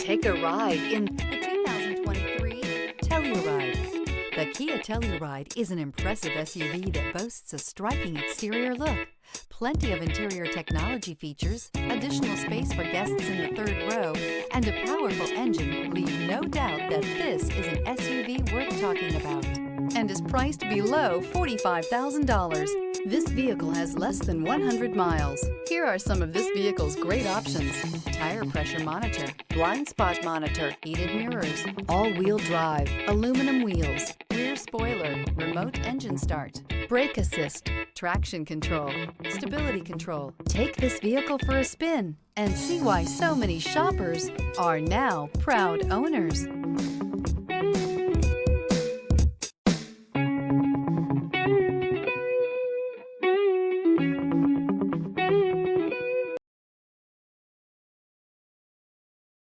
Take a ride in the 2023 Telluride. The Kia Telluride is an impressive SUV that boasts a striking exterior look, plenty of interior technology features, additional space for guests in the third row, and a powerful engine leave no doubt that this is an SUV worth talking about and is priced below $45,000. This vehicle has less than 100 miles. Here are some of this vehicle's great options: tire pressure monitor, blind spot monitor, heated mirrors, all-wheel drive, aluminum wheels, rear spoiler, remote engine start, brake assist, traction control, stability control. Take this vehicle for a spin and see why so many shoppers are now proud owners.